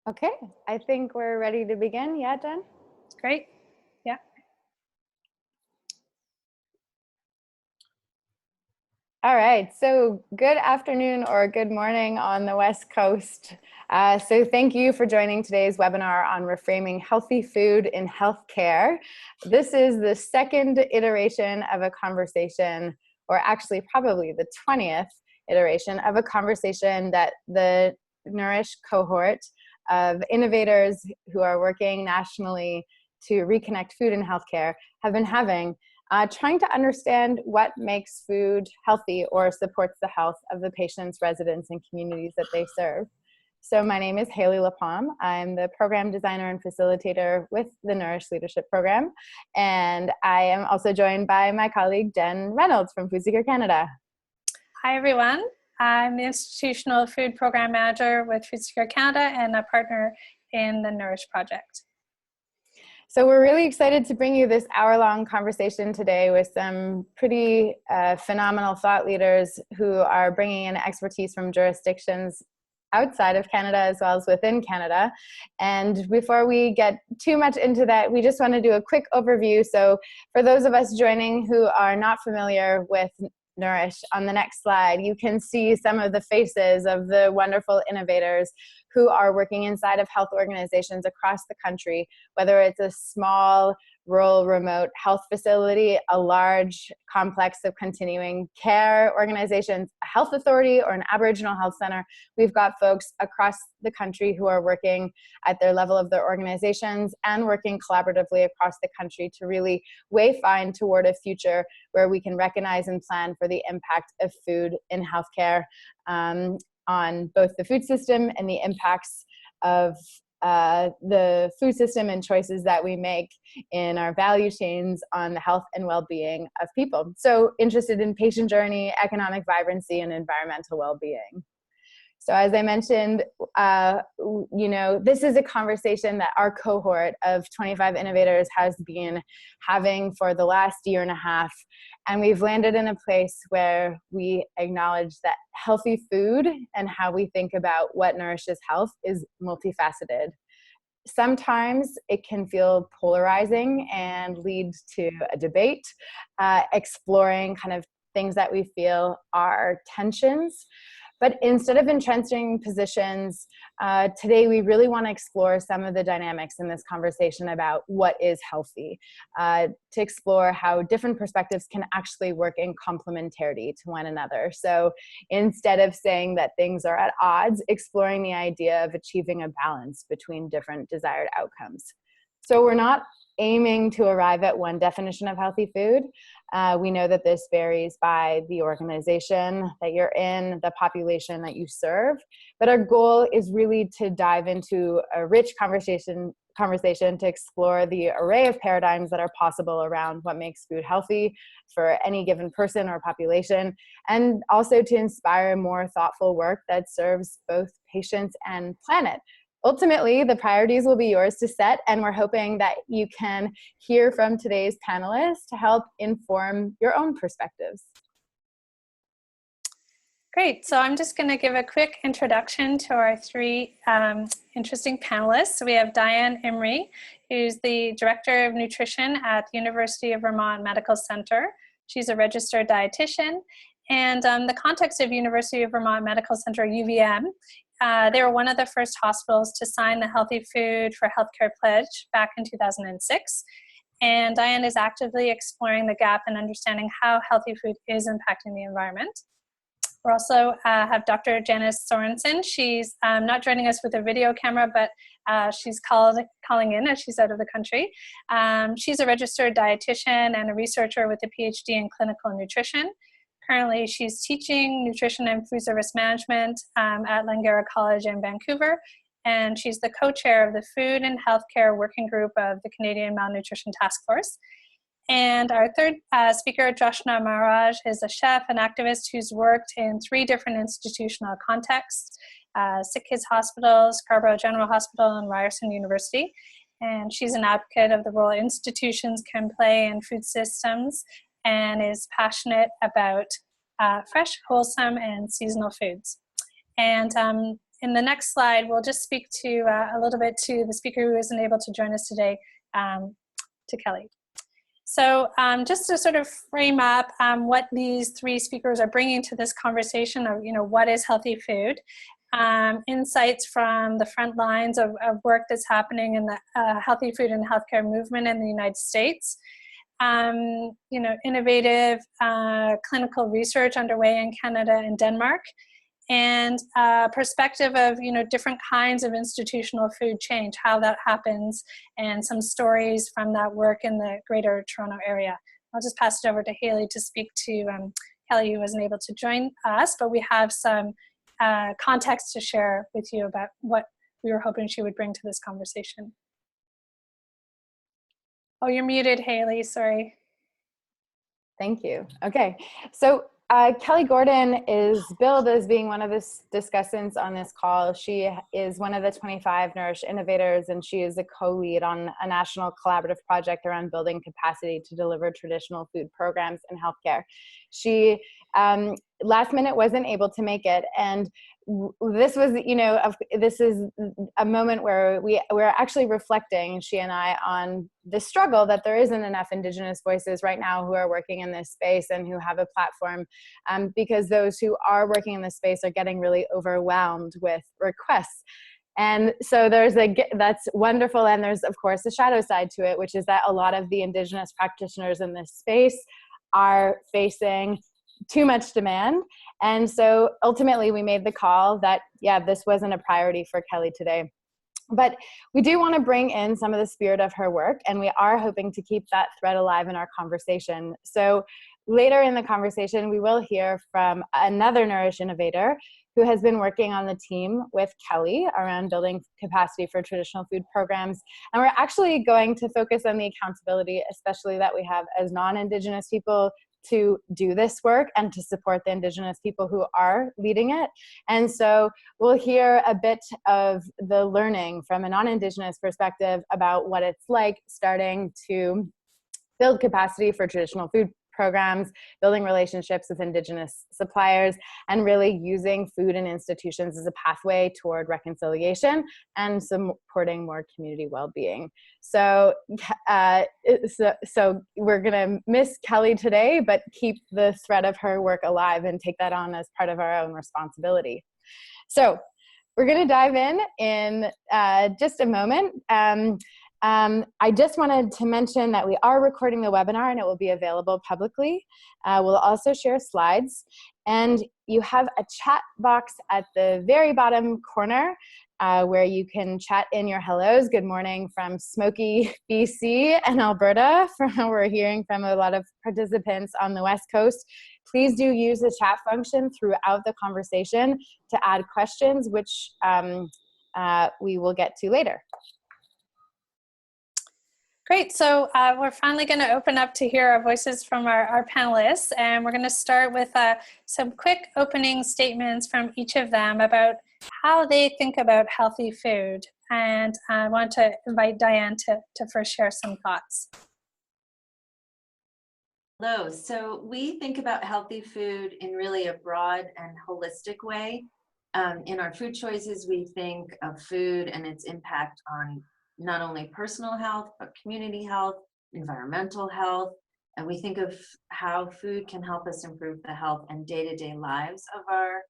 Okay, I think we're ready to begin. Yeah, Jen? Great. Yeah. All right, so good afternoon or good morning on the West Coast. So thank you for joining today's webinar on reframing healthy food in healthcare. This is the second iteration of a conversation, or actually probably the 20th iteration of a conversation that the Nourish cohort of innovators who are working nationally to reconnect food and healthcare have been having, trying to understand what makes food healthy or supports the health of the patients, residents, and communities that they serve. So my name is Haley Lapalm. I'm the program designer and facilitator with the Nourish Leadership Program. And I am also joined by my colleague, Jen Reynolds from Food Secure Canada. Hi, everyone. I'm the Institutional Food Program Manager with Food Secure Canada and a partner in the Nourish Project. So we're really excited to bring you this hour-long conversation today with some pretty phenomenal thought leaders who are bringing in expertise from jurisdictions outside of Canada as well as within Canada. And before we get too much into that, we just want to do a quick overview. So for those of us joining who are not familiar with Nourish, on the next slide, you can see some of the faces of the wonderful innovators who are working inside of health organizations across the country, whether it's a small, rural, remote health facility, a large complex of continuing care organizations, a health authority, or an Aboriginal health center. We've got folks across the country who are working at their level of their organizations and working collaboratively across the country to really wayfind toward a future where we can recognize and plan for the impact of food in healthcare on both the food system and the impacts of the food system and choices that we make in our value chains on the health and well-being of people. So interested in patient journey, economic vibrancy, and environmental well-being. So as I mentioned, this is a conversation that our cohort of 25 innovators has been having for the last year and a half. And we've landed in a place where we acknowledge that healthy food and how we think about what nourishes health is multifaceted. Sometimes it can feel polarizing and lead to a debate, exploring kind of things that we feel are tensions. But instead of entrenching positions, today we really want to explore some of the dynamics in this conversation about what is healthy, to explore how different perspectives can actually work in complementarity to one another. So instead of saying that things are at odds, exploring the idea of achieving a balance between different desired outcomes. So we're not aiming to arrive at one definition of healthy food. We know that this varies by the organization that you're in, the population that you serve, but our goal is really to dive into a rich conversation to explore the array of paradigms that are possible around what makes food healthy for any given person or population, and also to inspire more thoughtful work that serves both patients and planet. Ultimately, the priorities will be yours to set, and we're hoping that you can hear from today's panelists to help inform your own perspectives. Great, so I'm just going to give a quick introduction to our three interesting panelists. So we have Diane Imrie, who's the Director of Nutrition at the University of Vermont Medical Center. She's a registered dietitian, and the context of University of Vermont Medical Center, UVM, they were one of the first hospitals to sign the Healthy Food for Healthcare Pledge back in 2006. And Diane is actively exploring the gap in understanding how healthy food is impacting the environment. We also have Dr. Janice Sorensen. She's not joining us with a video camera, but she's calling in as she's out of the country. She's a registered dietitian and a researcher with a PhD in clinical nutrition. currently she's teaching nutrition and food service management at Langara College in Vancouver. And she's the co-chair of the Food and Healthcare Working Group of the Canadian Malnutrition Task Force. And our third speaker, Joshna Maharaj, is a chef and activist who's worked in 3 different institutional contexts, Sick Kids Hospitals, Scarborough General Hospital, and Ryerson University. And she's an advocate of the role institutions can play in food systems and is passionate about fresh, wholesome, and seasonal foods. And in the next slide, we'll just speak to a little bit to the speaker who isn't able to join us today, to Kelly. So just to sort of frame up what these 3 speakers are bringing to this conversation of, what is healthy food, insights from the front lines of work that's happening in the healthy food and healthcare movement in the United States, innovative clinical research underway in Canada and Denmark, and perspective of different kinds of institutional food change, how that happens, and some stories from that work in the Greater Toronto area. I'll just pass it over to Haley to speak to Kelly, who wasn't able to join us, but we have some context to share with you about what we were hoping she would bring to this conversation. Oh, you're muted, Haley, sorry. Thank you. Okay, so Kelly Gordon is billed as being one of the discussants on this call. She is one of the 25 Nourish innovators, and she is a co-lead on a national collaborative project around building capacity to deliver traditional food programs in healthcare. She last minute wasn't able to make it, and this was, this is a moment where we're actually reflecting, she and I, on the struggle that there isn't enough Indigenous voices right now who are working in this space and who have a platform, because those who are working in this space are getting really overwhelmed with requests. And so that's wonderful. And there's, of course, a shadow side to it, which is that a lot of the Indigenous practitioners in this space are facing too much demand. And so ultimately we made the call that, this wasn't a priority for Kelly today. But we do want to bring in some of the spirit of her work, and we are hoping to keep that thread alive in our conversation. So later in the conversation, we will hear from another Nourish innovator who has been working on the team with Kelly around building capacity for traditional food programs. And we're actually going to focus on the accountability, especially that we have as non-Indigenous people, to do this work and to support the Indigenous people who are leading it. And so we'll hear a bit of the learning from a non-Indigenous perspective about what it's like starting to build capacity for traditional food programs, building relationships with Indigenous suppliers, and really using food and institutions as a pathway toward reconciliation and supporting more community well-being. So, so we're gonna miss Kelly today, but keep the thread of her work alive and take that on as part of our own responsibility. So we're gonna dive in just a moment. I just wanted to mention that we are recording the webinar and it will be available publicly. We'll also share slides, and you have a chat box at the very bottom corner where you can chat in your hellos. Good morning from smoky BC and Alberta. We're hearing from a lot of participants on the West Coast. Please do use the chat function throughout the conversation to add questions, which we will get to later. Great, so we're finally going to open up to hear our voices from our panelists, and we're going to start with some quick opening statements from each of them about how they think about healthy food. And I want to invite Diane to first share some thoughts. Hello, so we think about healthy food in really a broad and holistic way. In our food choices, we think of food and its impact on not only personal health, but community health, environmental health. And we think of how food can help us improve the health and day-to-day lives of our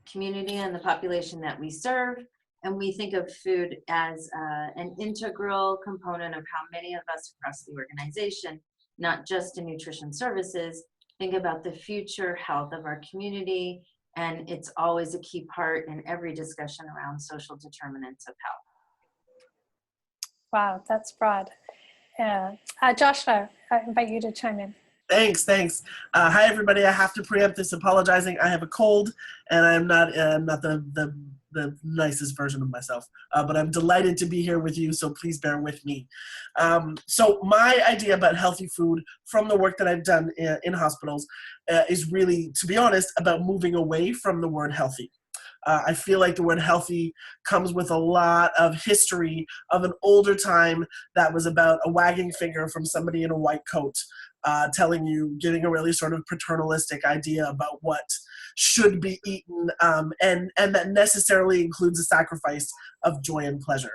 community and the population that we serve. And we think of food as an integral component of how many of us across the organization, not just in nutrition services, think about the future health of our community. And it's always a key part in every discussion around social determinants of health. Wow, that's broad. Joshua, I invite you to chime in. Thanks. Hi, everybody. I have to preempt this apologizing. I have a cold, and I'm not the nicest version of myself, but I'm delighted to be here with you, so please bear with me. So my idea about healthy food from the work that I've done in hospitals is really, to be honest, about moving away from the word healthy. I feel like the word healthy comes with a lot of history of an older time that was about a wagging finger from somebody in a white coat, telling you, giving a really sort of paternalistic idea about what should be eaten, and that necessarily includes a sacrifice of joy and pleasure.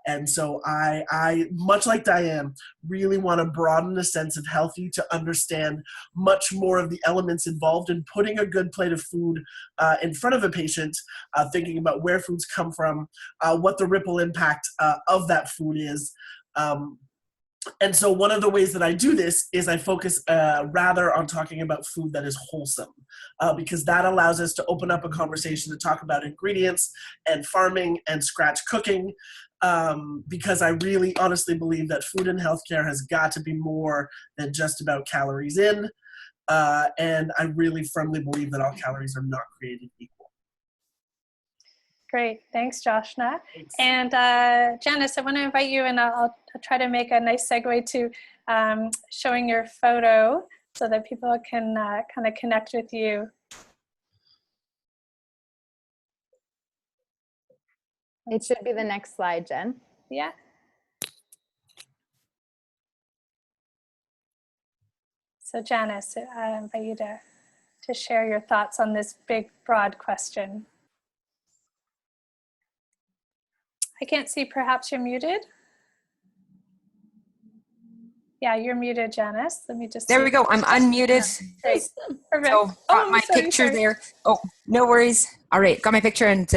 And so I, much like Diane, really want to broaden the sense of healthy to understand much more of the elements involved in putting a good plate of food in front of a patient, thinking about where foods come from, what the ripple impact of that food is. And so one of the ways that I do this is I focus rather on talking about food that is wholesome, because that allows us to open up a conversation to talk about ingredients and farming and scratch cooking, because I really honestly believe that food in healthcare has got to be more than just about calories in, and I really firmly believe that all calories are not created equal. Great, thanks, Joshna. Thanks. And Janice, I want to invite you, and I'll try to make a nice segue to showing your photo so that people can kind of connect with you. It should be the next slide, Jen. Yeah. So Janice, I invite you to share your thoughts on this big, broad question. I can't see, perhaps you're muted? Yeah, you're muted, Janice. Let me just There see. we go. I'm unmuted. Great. Perfect. So got my sorry, picture sorry. there. Oh, no worries. All right, got my picture and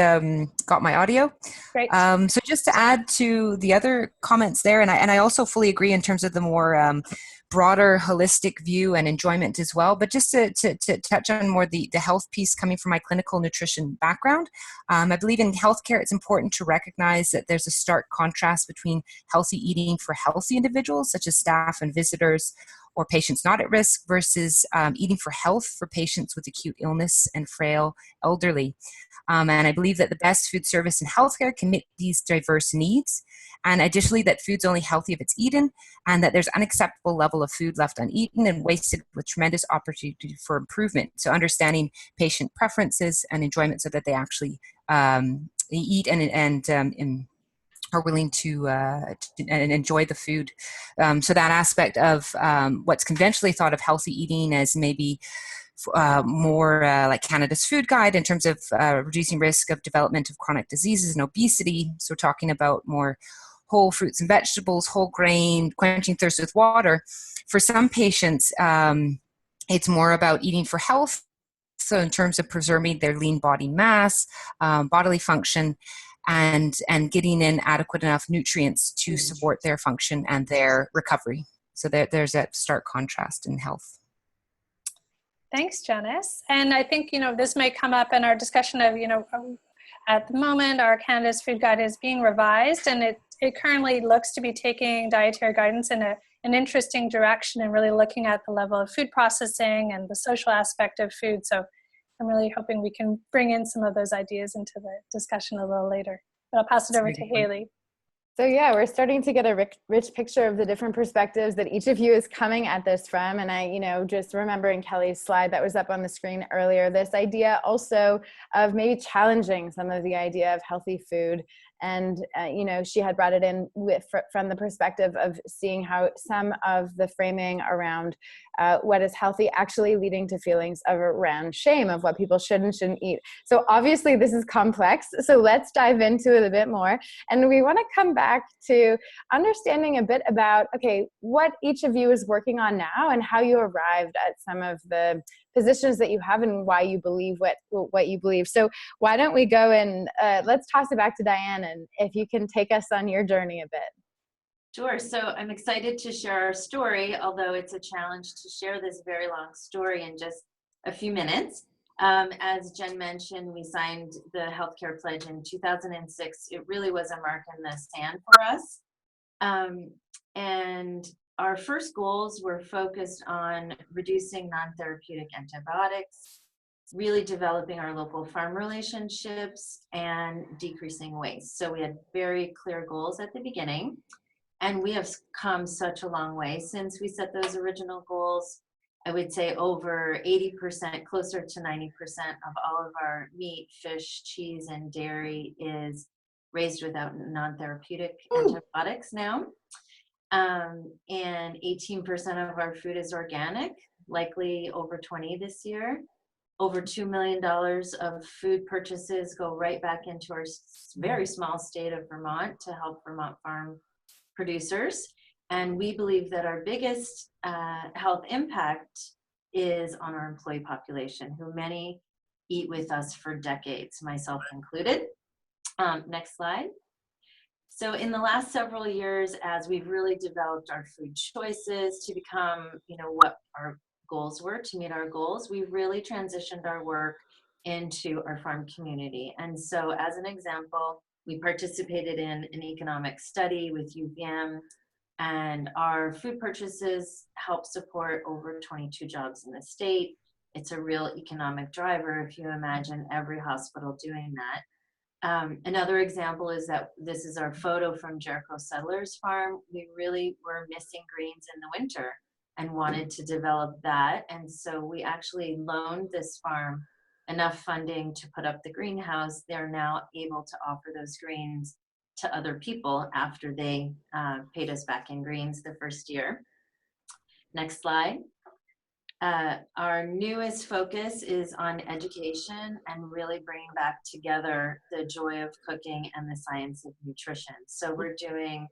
got my audio. Great. So just to add to the other comments there, and I also fully agree in terms of the more broader holistic view and enjoyment as well, but just to touch on more the health piece coming from my clinical nutrition background, I believe in healthcare it's important to recognize that there's a stark contrast between healthy eating for healthy individuals, such as staff and visitors, or patients not at risk, versus eating for health for patients with acute illness and frail elderly. And I believe that the best food service in healthcare can meet these diverse needs. And additionally, that food's only healthy if it's eaten, and that there's unacceptable level of food left uneaten and wasted with tremendous opportunity for improvement. So understanding patient preferences and enjoyment so that they actually eat and are willing to and enjoy the food. So that aspect of what's conventionally thought of healthy eating as maybe more like Canada's Food Guide in terms of reducing risk of development of chronic diseases and obesity. So we're talking about more whole fruits and vegetables, whole grain, quenching thirst with water. For some patients, it's more about eating for health. So in terms of preserving their lean body mass, bodily function, and getting in adequate enough nutrients to support their function and their recovery. So there's that stark contrast in health. Thanks, Janice. And I think, this may come up in our discussion of, at the moment, our Canada's Food Guide is being revised, and it currently looks to be taking dietary guidance in an interesting direction and really looking at the level of food processing and the social aspect of food. So I'm really hoping we can bring in some of those ideas into the discussion a little later. But I'll pass it over to Haley. So yeah, we're starting to get a rich picture of the different perspectives that each of you is coming at this from. And I, just remembering Kelly's slide that was up on the screen earlier, this idea also of maybe challenging some of the idea of healthy food. And, she had brought it in from the perspective of seeing how some of the framing around what is healthy actually leading to feelings of around shame of what people should and shouldn't eat. So obviously this is complex. So let's dive into it a bit more. And we want to come back to understanding a bit about, okay, what each of you is working on now and how you arrived at some of the positions that you have and why you believe what you believe. So why don't we go and let's toss it back to Diane, and if you can take us on your journey a bit. Sure. So I'm excited to share our story, although it's a challenge to share this very long story in just a few minutes. As Jen mentioned, we signed the healthcare pledge in 2006. It really was a mark in the sand for us. And our first goals were focused on reducing non-therapeutic antibiotics, really developing our local farm relationships, and decreasing waste. So we had very clear goals at the beginning, and we have come such a long way since we set those original goals. I would say over 80%, closer to 90% of all of our meat, fish, cheese, and dairy is raised without non-therapeutic antibiotics now. And 18% of our food is organic, likely over 20 this year. Over $2 million of food purchases go right back into our very small state of Vermont to help Vermont farm producers. And we believe that our biggest health impact is on our employee population, who many eat with us for decades, myself included. Next slide. So in the last several years, as we've really developed our food choices to become, what our goals were, to meet our goals, we've really transitioned our work into our farm community. And so as an example, we participated in an economic study with UVM, and our food purchases help support over 22 jobs in the state. It's a real economic driver if you imagine every hospital doing that. Another example is that this is our photo from Jericho Settlers Farm. We really were missing greens in the winter and wanted to develop that. And so we actually loaned this farm enough funding to put up the greenhouse. They're now able to offer those greens to other people after they paid us back in greens the first year. Next slide. Our newest focus is on education and really bringing back together the joy of cooking and the science of nutrition. So we're doing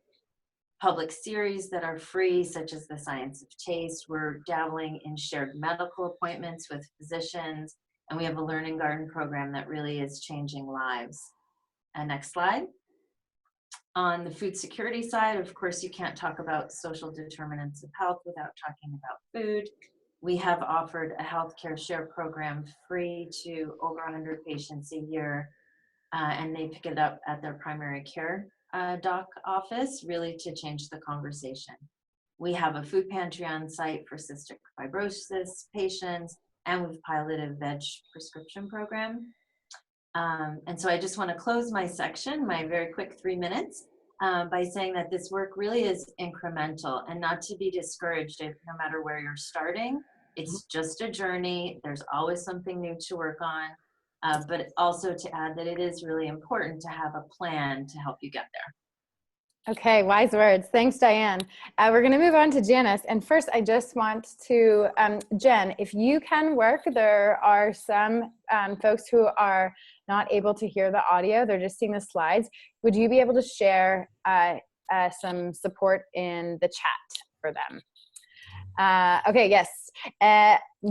public series that are free, such as the Science of Taste. We're dabbling in shared medical appointments with physicians, and we have a learning garden program that really is changing lives. Next slide. On the food security side, of course, you can't talk about social determinants of health without talking about food. We have offered a healthcare share program free to over 100 patients a year, and they pick it up at their primary care doc office, really to change the conversation. We have a food pantry on site for cystic fibrosis patients, and we've piloted a veg prescription program. And so I just want to close my section, my very quick 3 minutes, by saying that this work really is incremental and not to be discouraged if no matter where you're starting. It's just a journey. There's always something new to work on, but also to add that it is really important to have a plan to help you get there. Okay, wise words. Thanks, Diane. We're going to move on to Janice. And first, I just want to, Jen, if you can work, there are some folks who are not able to hear the audio. They're just seeing the slides. Would you be able to share some support in the chat for them? Okay, yes.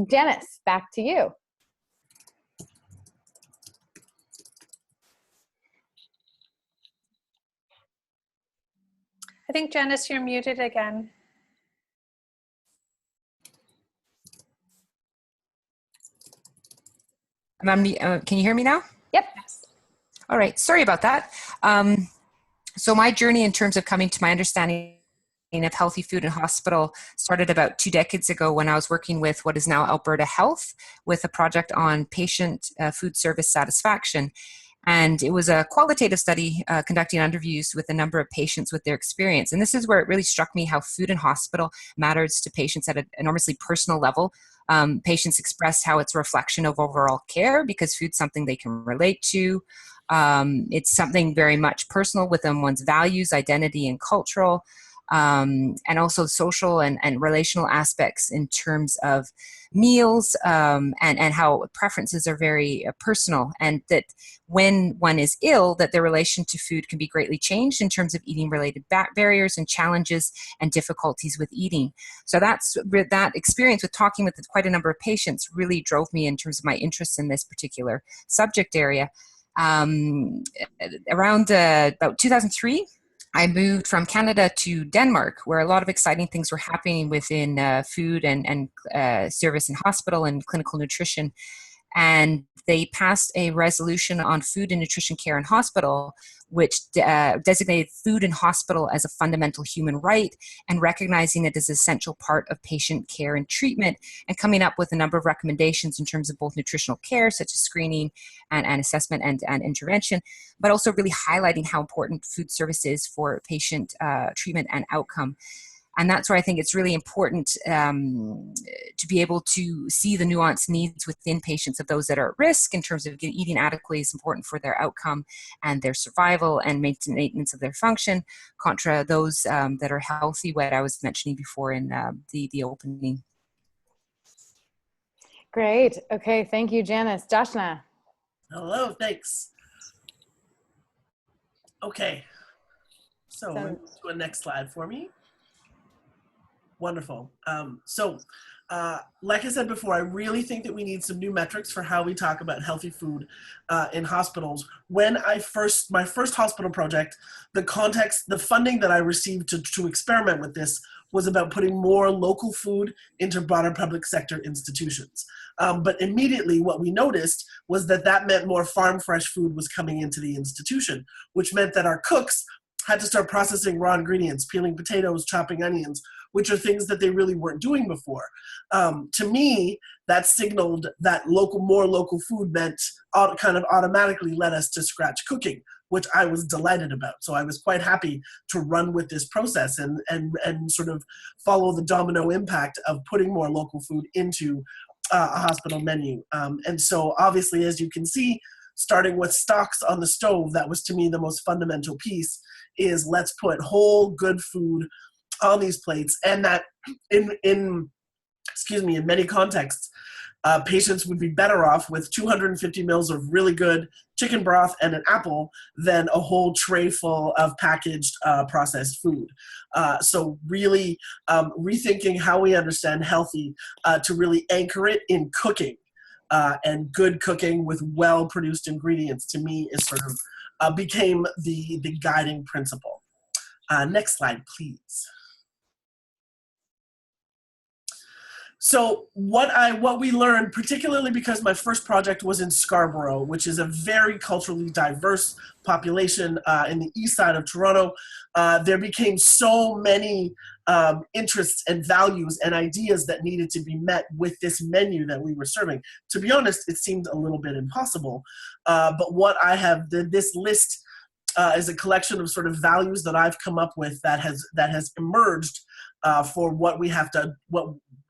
Janice, back to you. I think, Janice, you're muted again. Can you hear me now? Yep. All right. Sorry about that. So my journey in terms of coming to my understanding of healthy food in hospital started about 2 decades ago when I was working with what is now Alberta Health with a project on patient food service satisfaction. And it was a qualitative study conducting interviews with a number of patients with their experience. And this is where it really struck me how food in hospital matters to patients at an enormously personal level. Patients expressed how it's a reflection of overall care because food's something they can relate to. It's something very much personal within one's values, identity, and cultural. And also social and relational aspects in terms of meals and how preferences are very personal, and that when one is ill, that their relation to food can be greatly changed in terms of eating related barriers and challenges and difficulties with eating. So that experience with talking with quite a number of patients really drove me in terms of my interest in this particular subject area. Around about 2003, I moved from Canada to Denmark, where a lot of exciting things were happening within food and service in hospital and clinical nutrition. And they passed a resolution on food and nutrition care in hospital, which designated food in hospital as a fundamental human right and recognizing it as an essential part of patient care and treatment, and coming up with a number of recommendations in terms of both nutritional care, such as screening and assessment and intervention, but also really highlighting how important food service is for patient treatment and outcome. And that's where I think it's really important to be able to see the nuanced needs within patients of those that are at risk in terms of eating adequately is important for their outcome and their survival and maintenance of their function, contra those that are healthy, what I was mentioning before in the opening. Great. Okay. Thank you, Janice. Joshna. Hello. Thanks. Okay. So let's do a next slide for me. Wonderful. Like I said before, I really think that we need some new metrics for how we talk about healthy food in hospitals. When my first hospital project, the funding that I received to experiment with this was about putting more local food into broader public sector institutions. But immediately what we noticed was that meant more farm fresh food was coming into the institution, which meant that our cooks had to start processing raw ingredients, peeling potatoes, chopping onions, which are things that they really weren't doing before. To me, that signaled that more local food meant kind of automatically led us to scratch cooking, which I was delighted about. So I was quite happy to run with this process and sort of follow the domino impact of putting more local food into a hospital menu. And so obviously, as you can see, starting with stocks on the stove, that was to me the most fundamental piece, is let's put whole good food on these plates. And that in many contexts, patients would be better off with 250 mils of really good chicken broth and an apple than a whole tray full of packaged processed food. So really rethinking how we understand healthy to really anchor it in cooking. And good cooking with well-produced ingredients, to me, is sort of became the guiding principle. Next slide, please. So what we learned, particularly because my first project was in Scarborough, which is a very culturally diverse population in the east side of Toronto, there became so many interests and values and ideas that needed to be met with this menu that we were serving. To be honest, it seemed a little bit impossible. But what I have, this list is a collection of sort of values that I've come up with that has emerged for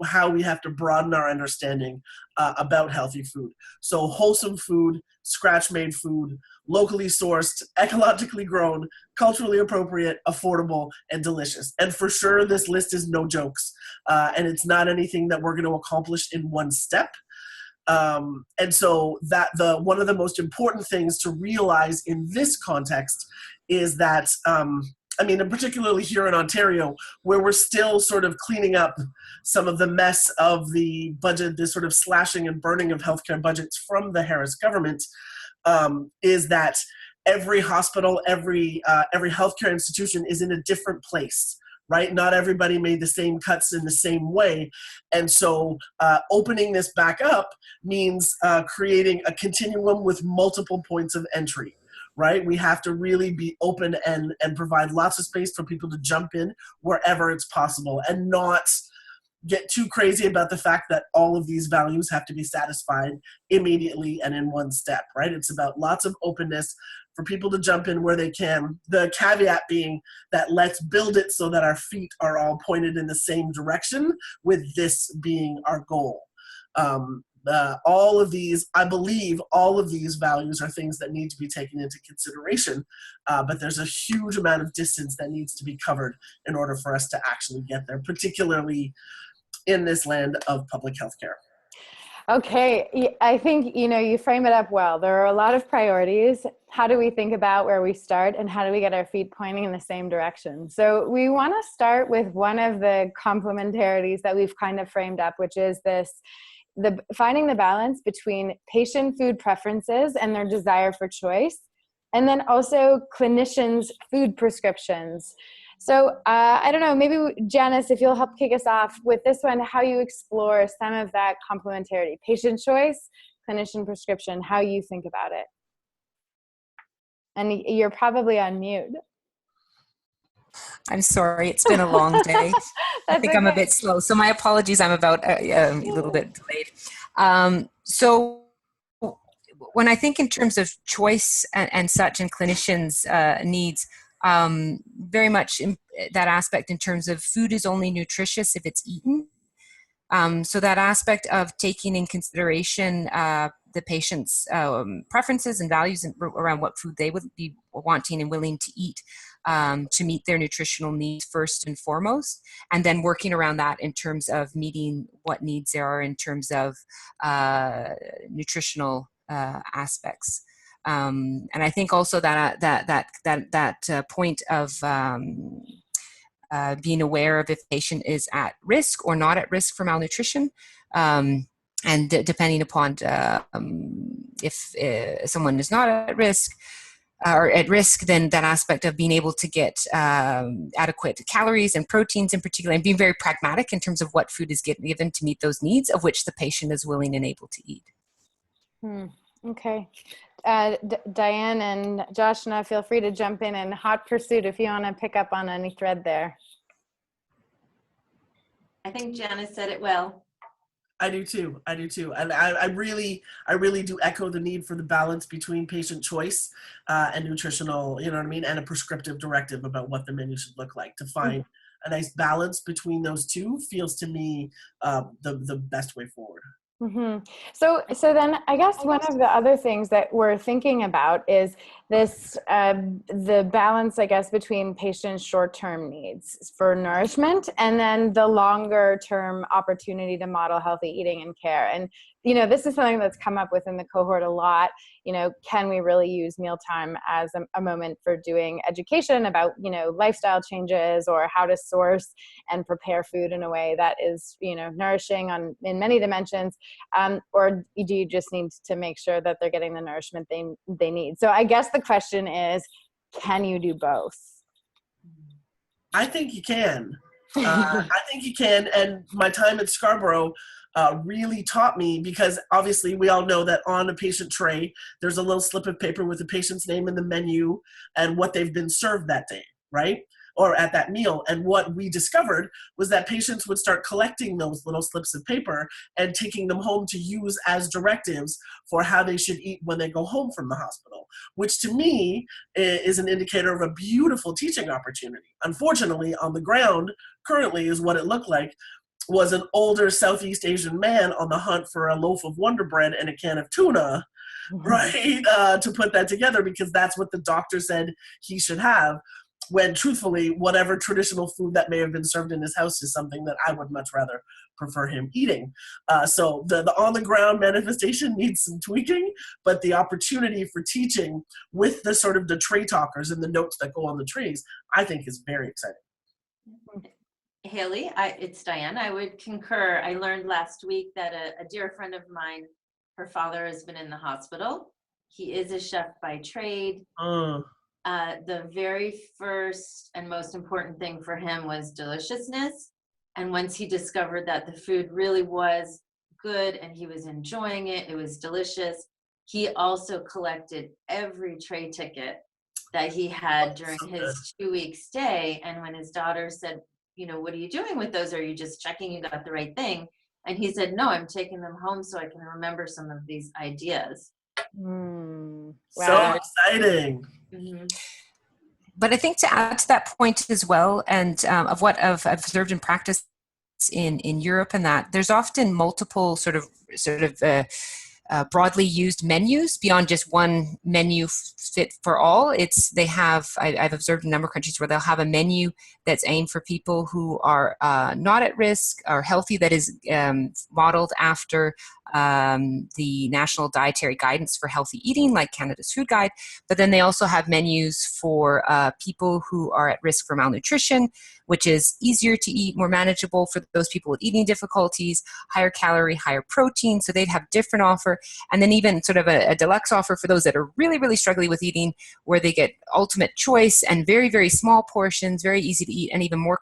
how we have to broaden our understanding about healthy food. So wholesome food, scratch-made food, locally sourced, ecologically grown, culturally appropriate, affordable, and delicious. And for sure, this list is no jokes. And it's not anything that we're going to accomplish in one step. And so one of the most important things to realize in this context is that, and particularly here in Ontario, where we're still sort of cleaning up some of the mess of the budget, this sort of slashing and burning of healthcare budgets from the Harris government, is that every hospital, every healthcare institution is in a different place, right? Not everybody made the same cuts in the same way. And so opening this back up means creating a continuum with multiple points of entry. Right? We have to really be open and provide lots of space for people to jump in wherever it's possible and not get too crazy about the fact that all of these values have to be satisfied immediately and in one step, right? It's about lots of openness for people to jump in where they can. The caveat being that let's build it so that our feet are all pointed in the same direction, with this being our goal. I believe all of these values are things that need to be taken into consideration, but there's a huge amount of distance that needs to be covered in order for us to actually get there, particularly in this land of public health care. Okay, I think, you frame it up well. There are a lot of priorities. How do we think about where we start, and how do we get our feet pointing in the same direction? So we want to start with one of the complementarities that we've kind of framed up, which is finding the balance between patient food preferences and their desire for choice, and then also clinicians' food prescriptions. So I don't know, maybe Janice, if you'll help kick us off with this one, how you explore some of that complementarity, patient choice, clinician prescription, how you think about it. And you're probably on mute. I'm sorry, it's been a long day. I think I'm a bit slow, so my apologies. I'm about a little bit delayed. So when I think in terms of choice and such and clinicians' needs, very much in that aspect in terms of food is only nutritious if it's eaten. So that aspect of taking in consideration the patient's preferences and values around what food they would be wanting and willing to eat to meet their nutritional needs first and foremost, and then working around that in terms of meeting what needs there are in terms of nutritional aspects. And I think also that point of being aware of if a patient is at risk or not at risk for malnutrition. And depending upon if someone is not at risk, or at risk, then that aspect of being able to get adequate calories and proteins in particular, and being very pragmatic in terms of what food is given to meet those needs of which the patient is willing and able to eat. Okay. Diane and Joshna, feel free to jump in hot pursuit if you want to pick up on any thread there. I think Janice said it well. I do too. And I really do echo the need for the balance between patient choice and nutritional, you know what I mean, and a prescriptive directive about what the menu should look like. To find a nice balance between those two feels to me the best way forward. So then I guess one of the other things that we're thinking about is this, the balance, I guess, between patients' short-term needs for nourishment and then the longer-term opportunity to model healthy eating and care. And, you know, this is something that's come up within the cohort a lot. You know, can we really use mealtime as a moment for doing education about, you know, lifestyle changes or how to source and prepare food in a way that is, you know, nourishing in many dimensions, or do you just need to make sure that they're getting the nourishment they need? So I guess the question is, can you do both? I think you can. I think you can, and my time at Scarborough really taught me, because obviously we all know that on a patient tray, there's a little slip of paper with the patient's name and the menu and what they've been served that day, right? Or at that meal. And what we discovered was that patients would start collecting those little slips of paper and taking them home to use as directives for how they should eat when they go home from the hospital, which to me is an indicator of a beautiful teaching opportunity. Unfortunately, on the ground, currently is what it looked like was an older Southeast Asian man on the hunt for a loaf of Wonder Bread and a can of tuna, right, to put that together, because that's what the doctor said he should have, when truthfully, whatever traditional food that may have been served in his house is something that I would much rather prefer him eating. So the on-the-ground manifestation needs some tweaking, but the opportunity for teaching with the sort of the tray talkers and the notes that go on the trays, I think is very exciting. Haley, it's Diane. I would concur. I learned last week that a dear friend of mine, her father has been in the hospital. He is a chef by trade. The very first and most important thing for him was deliciousness. And once he discovered that the food really was good and he was enjoying it, it was delicious, he also collected every tray ticket that he had during his 2-week stay. And when his daughter said, you know, what are you doing with those? Are you just checking you got the right thing? And he said, no, I'm taking them home so I can remember some of these ideas. Wow. So exciting. But I think to add to that point as well, and of what I've observed in practice in Europe, and that there's often multiple sort of broadly used menus beyond just one menu fit for all. I've observed a number of countries where they'll have a menu that's aimed for people who are not at risk or healthy, that is modeled after the National Dietary Guidance for Healthy Eating, like Canada's Food Guide. But then they also have menus for people who are at risk for malnutrition, which is easier to eat, more manageable for those people with eating difficulties, higher calorie, higher protein. So they'd have different offer. And then even sort of a deluxe offer for those that are really, really struggling with eating, where they get ultimate choice and very, very small portions, very easy to eat, and even more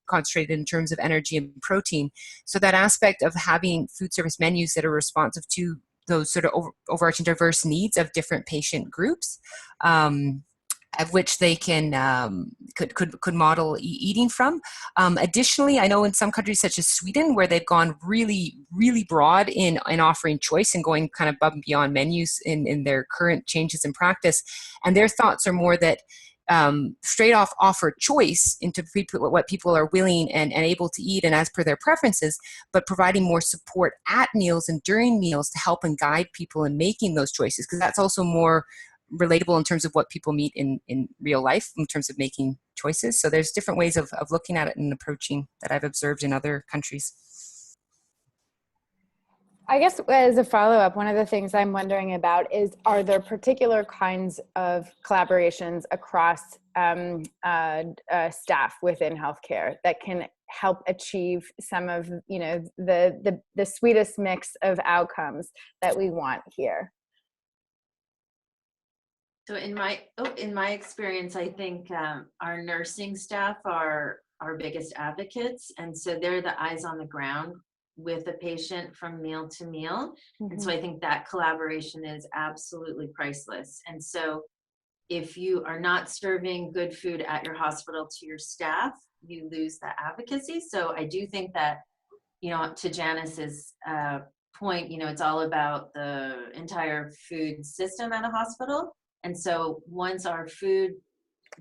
concentrated in terms of energy and protein. So that aspect of having food service menus that are responsive to those sort of overarching diverse needs of different patient groups of which they can could model eating from. Additionally, I know in some countries such as Sweden, where they've gone really broad in offering choice and going kind of above and beyond menus in their current changes in practice, and their thoughts are more that straight off offer choice into what people are willing and able to eat and as per their preferences, but providing more support at meals and during meals to help and guide people in making those choices, because that's also more relatable in terms of what people meet in real life in terms of making choices. So there's different ways of looking at it and approaching that I've observed in other countries. I guess as a follow-up, one of the things I'm wondering about is, are there particular kinds of collaborations across staff within healthcare that can help achieve some of, you know, the sweetest mix of outcomes that we want here? So in my experience, I think our nursing staff are our biggest advocates, and so they're the eyes on the ground with a patient from meal to meal. Mm-hmm. And so I think that collaboration is absolutely priceless. And so if you are not serving good food at your hospital to your staff, you lose that advocacy. So I do think that, you know, to Janice's point, you know, it's all about the entire food system at a hospital. And so once our food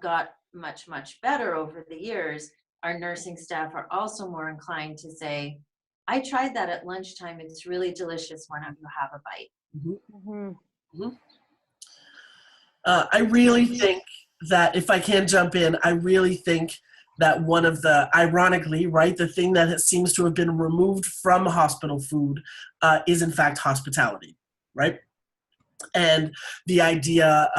got much better over the years, our nursing staff are also more inclined to say, I tried that at lunchtime. It's really delicious. Why don't you have a bite? Mm-hmm. Mm-hmm. Mm-hmm. I really think that, if I can jump in, I really think that one of the, ironically, right, the thing that seems to have been removed from hospital food is in fact hospitality, right? And the idea,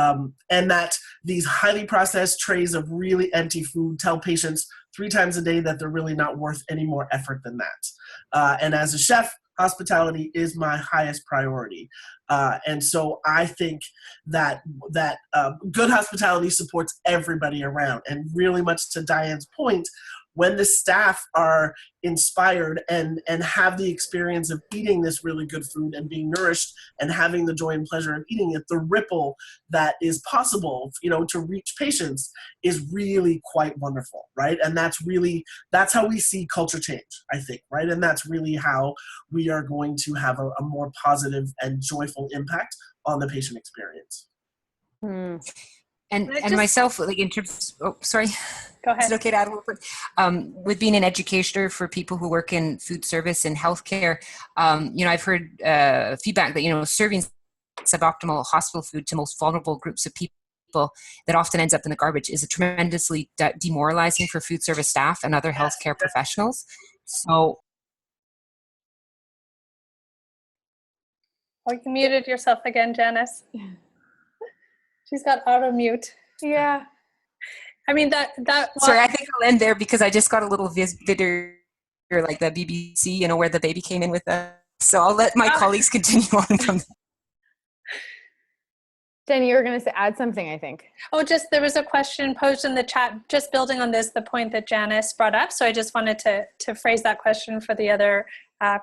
and that these highly processed trays of really empty food tell patients 3 times a day that they're really not worth any more effort than that. And as a chef, hospitality is my highest priority. And so I think that good hospitality supports everybody around. And really much to Diane's point, when the staff are inspired and have the experience of eating this really good food and being nourished and having the joy and pleasure of eating it, the ripple that is possible, you know, to reach patients is really quite wonderful, right? And that's how we see culture change, I think, right? And that's really how we are going to have a more positive and joyful impact on the patient experience. And myself, like in terms, sorry. Go ahead. Is it okay to add a little bit? With being an educator for people who work in food service and healthcare, you know, I've heard feedback that, you know, serving suboptimal hospital food to most vulnerable groups of people that often ends up in the garbage is a tremendously demoralizing for food service staff and other healthcare professionals. So. Oh, you muted yourself again, Janice. She's got auto mute. Yeah. I mean, that. Sorry, I think I'll end there because I just got a little video, like the BBC, you know, where the baby came in with that. So I'll let my colleagues continue on from there. Jenny, you were going to add something, I think. Oh, just there was a question posed in the chat, just building on this, the point that Janice brought up. So I just wanted to phrase that question for the other,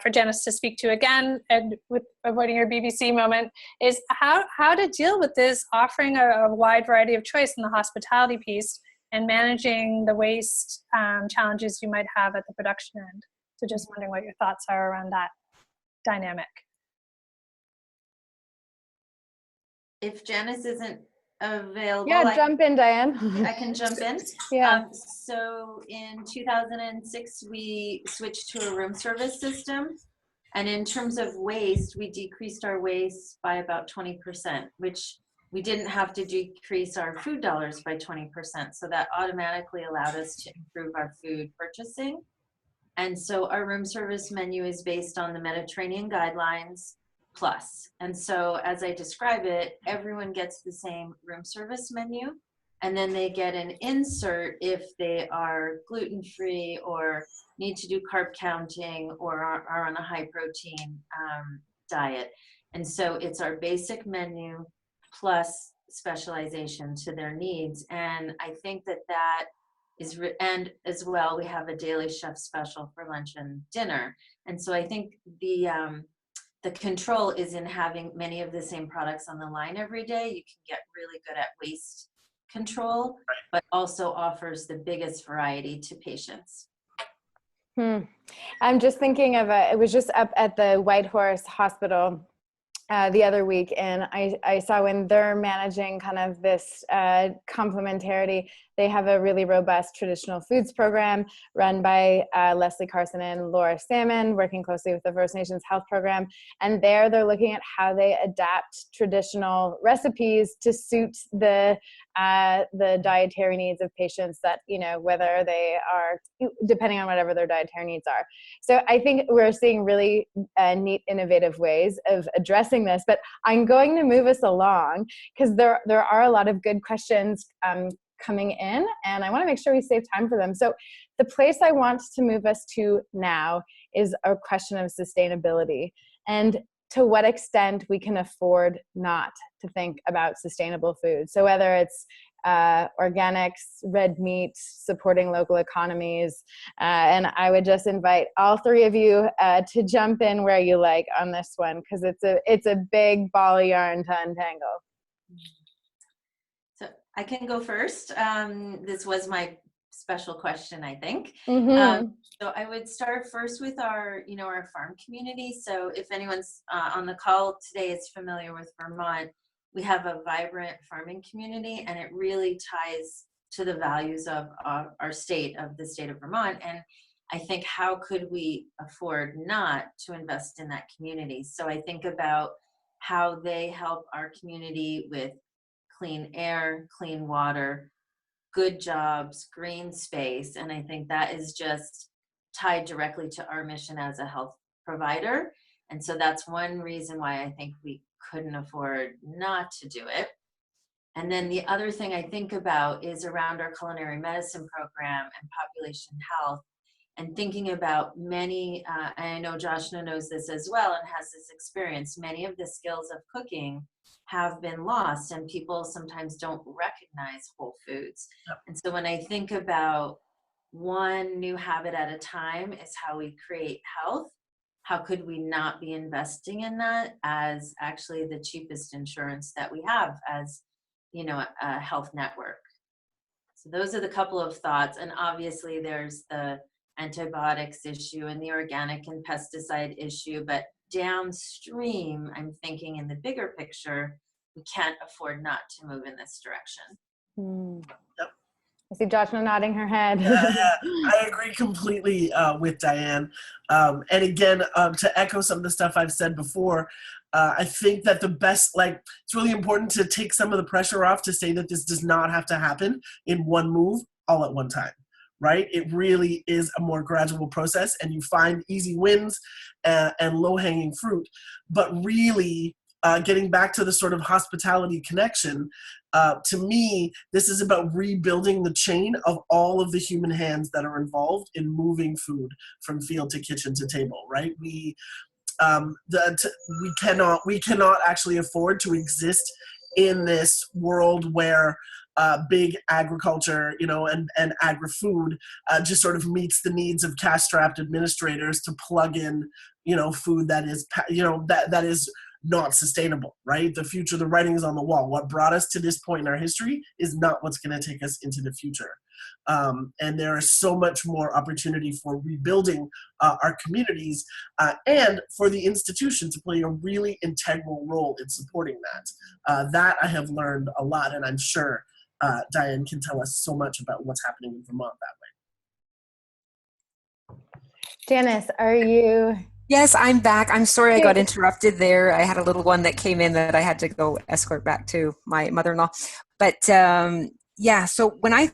for Janice to speak to again, and with avoiding your BBC moment, is how to deal with this, offering a wide variety of choice in the hospitality piece and managing the waste challenges you might have at the production end. So just wondering what your thoughts are around that dynamic. If Janice isn't available, yeah, jump in, Diane. I can jump in. Yeah. So in 2006, we switched to a room service system, and in terms of waste, we decreased our waste by about 20%, which we didn't have to decrease our food dollars by 20%. So that automatically allowed us to improve our food purchasing. And so our room service menu is based on the Mediterranean guidelines plus. And so as I describe it, everyone gets the same room service menu, and then they get an insert if they are gluten-free or need to do carb counting or are on a high protein diet. And so it's our basic menu plus specialization to their needs. And I think that is, and as well, we have a daily chef special for lunch and dinner. And so I think the control is in having many of the same products on the line every day. You can get really good at waste control, but also offers the biggest variety to patients. I'm just thinking of it was just up at the White Horse Hospital the other week, and I saw when they're managing kind of this complementarity, they have a really robust traditional foods program run by Leslie Carson and Laura Salmon, working closely with the First Nations Health Program. And there they're looking at how they adapt traditional recipes to suit the dietary needs of patients that, you know, whether they are, depending on whatever their dietary needs are. So I think we're seeing really neat, innovative ways of addressing this, but I'm going to move us along because there are a lot of good questions coming in, and I want to make sure we save time for them. So the place I want to move us to now is a question of sustainability and to what extent we can afford not to think about sustainable food. So whether it's organics, red meat, supporting local economies, and I would just invite all three of you to jump in where you like on this one, because it's a big ball of yarn to untangle. So I can go first. This was my special question, I think. So I would start first with our farm community. So if anyone's on the call today is familiar with Vermont, we have a vibrant farming community, and it really ties to the values of our state, of the state of Vermont. And I think, how could we afford not to invest in that community? So I think about how they help our community with clean air, clean water, good jobs, green space. And I think that is just tied directly to our mission as a health provider. And so that's one reason why I think we couldn't afford not to do it. And then the other thing I think about is around our culinary medicine program and population health, and thinking about many, and I know Joshna knows this as well and has this experience, many of the skills of cooking have been lost, and people sometimes don't recognize whole foods. Yep. And so when I think about one new habit at a time is how we create health, how could we not be investing in that as actually the cheapest insurance that we have as, a health network? So those are the couple of thoughts. And obviously there's the antibiotics issue and the organic and pesticide issue, but downstream, I'm thinking in the bigger picture, we can't afford not to move in this direction. Yep. I see Joshna nodding her head. Yeah, I agree completely with Diane. And again, to echo some of the stuff I've said before, I think that it's really important to take some of the pressure off to say that this does not have to happen in one move all at one time. Right? It really is a more gradual process, and you find easy wins and low-hanging fruit. But really, getting back to the sort of hospitality connection, to me, this is about rebuilding the chain of all of the human hands that are involved in moving food from field to kitchen to table. Right? We cannot actually afford to exist in this world where big agriculture, and agri-food just sort of meets the needs of cash-strapped administrators to plug in, food that is, that is not sustainable, right? The future, the writing is on the wall. What brought us to this point in our history is not what's going to take us into the future. And there is so much more opportunity for rebuilding our communities and for the institution to play a really integral role in supporting that. That I have learned a lot, and I'm sure Diane can tell us so much about what's happening in Vermont that way. Janice, are you? Yes, I'm back. I'm sorry I got interrupted there. I had a little one that came in that I had to go escort back to my mother-in-law. But so when I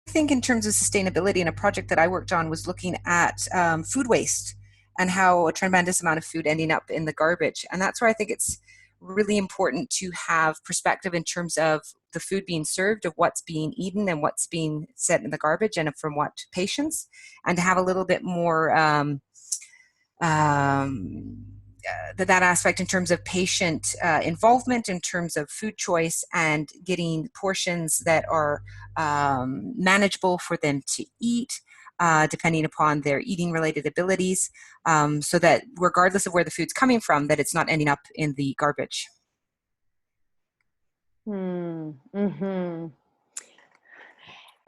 think in terms of sustainability, and a project that I worked on was looking at food waste and how a tremendous amount of food ending up in the garbage. And that's where I think it's really important to have perspective in terms of the food being served, of what's being eaten and what's being set in the garbage and from what patients, and to have a little bit more that aspect in terms of patient involvement, in terms of food choice, and getting portions that are manageable for them to eat, depending upon their eating related abilities, so that regardless of where the food's coming from, that it's not ending up in the garbage.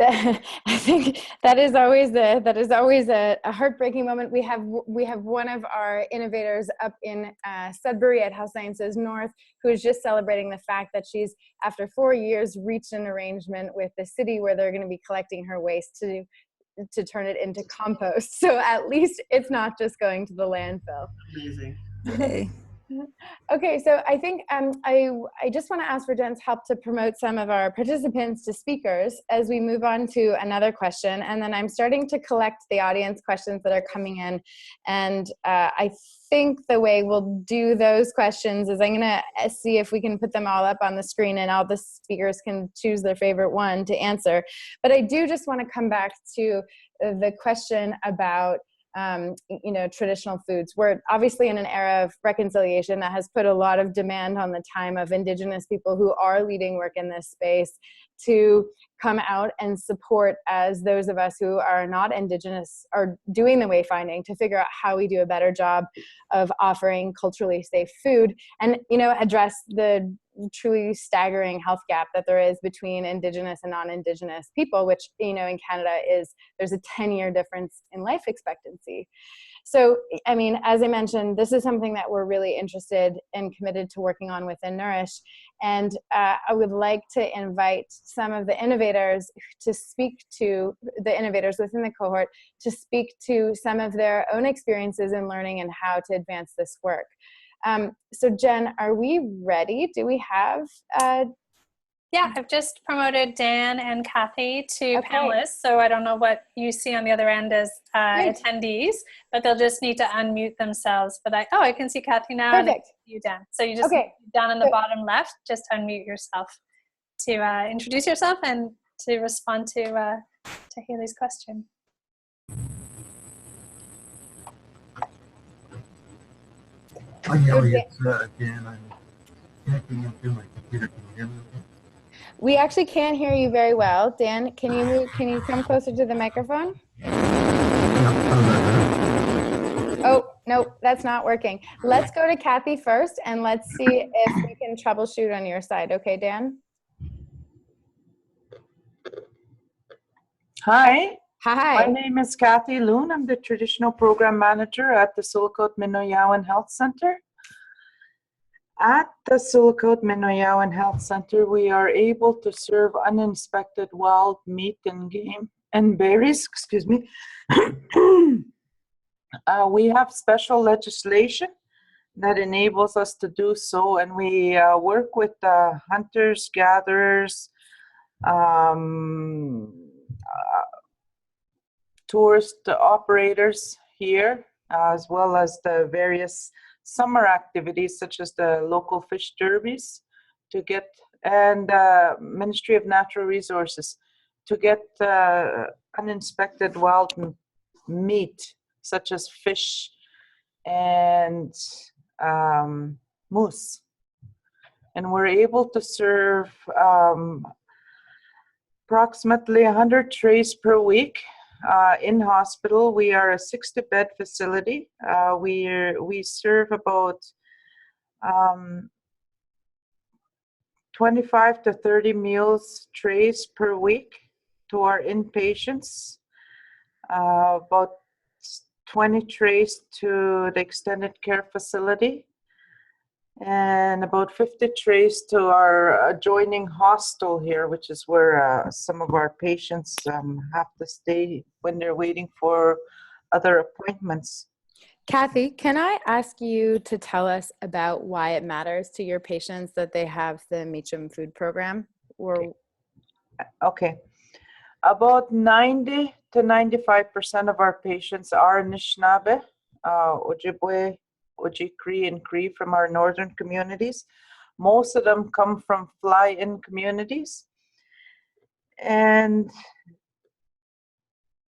I think that is always a heartbreaking moment. We have one of our innovators up in Sudbury at Health Sciences North who is just celebrating the fact that she's, after 4 years, reached an arrangement with the city where they're going to be collecting her waste to turn it into compost. So at least it's not just going to the landfill. Amazing. Yay. Okay, so I think I just want to ask for Jen's help to promote some of our participants to speakers as we move on to another question. And then I'm starting to collect the audience questions that are coming in. And I think the way we'll do those questions is I'm going to see if we can put them all up on the screen and all the speakers can choose their favorite one to answer. But I do just want to come back to the question about traditional foods. We're obviously in an era of reconciliation that has put a lot of demand on the time of Indigenous people who are leading work in this space to come out and support as those of us who are not Indigenous are doing the wayfinding to figure out how we do a better job of offering culturally safe food and, address the truly staggering health gap that there is between Indigenous and non-Indigenous people, which, in Canada there's a 10-year difference in life expectancy. So, as I mentioned, this is something that we're really interested and committed to working on within Nourish. And I would like to invite some of the innovators to speak to the innovators within the cohort to speak to some of their own experiences in learning and how to advance this work. So Jen, are we ready? Do we have Yeah, I've just promoted Dan and Cathy to Okay. panelists, so I don't know what you see on the other end as attendees, but they'll just need to unmute themselves. But I can see Cathy now. Perfect. And I can see you, Dan. So you just down in the bottom left, just unmute yourself to introduce yourself and to respond to Haley's question. Hi, Haley. It's Dan. I'm connecting into my computer. Can you hear me? We actually can't hear you very well. Dan, can you come closer to the microphone? Oh, no, that's not working. Let's go to Cathy first and let's see if we can troubleshoot on your side. Okay, Dan? Hi. Hi. My name is Cathy Loon. I'm the Traditional Program Manager at the Sulcot Minoyawan Health Center. At the Sulcot Minoyawan Health Center, we are able to serve uninspected wild meat and game and berries, excuse me. We have special legislation that enables us to do so, and we work with hunters, gatherers, tourist operators here, as well as the various summer activities such as the local fish derbies and Ministry of Natural Resources to get uninspected wild meat such as fish and moose. And we're able to serve approximately 100 trays per week. In hospital, we are a 60-bed facility. We serve about 25 to 30 meals trays per week to our inpatients, about 20 trays to the extended care facility, and about 50 trays to our adjoining hostel here, which is where some of our patients have to stay when they're waiting for other appointments. Cathy, can I ask you to tell us about why it matters to your patients that they have the Meacham Food Program? Okay. About 90 to 95% of our patients are Anishinaabe, Ojibwe, Oji Cree, and Cree from our northern communities. Most of them come from fly-in communities. And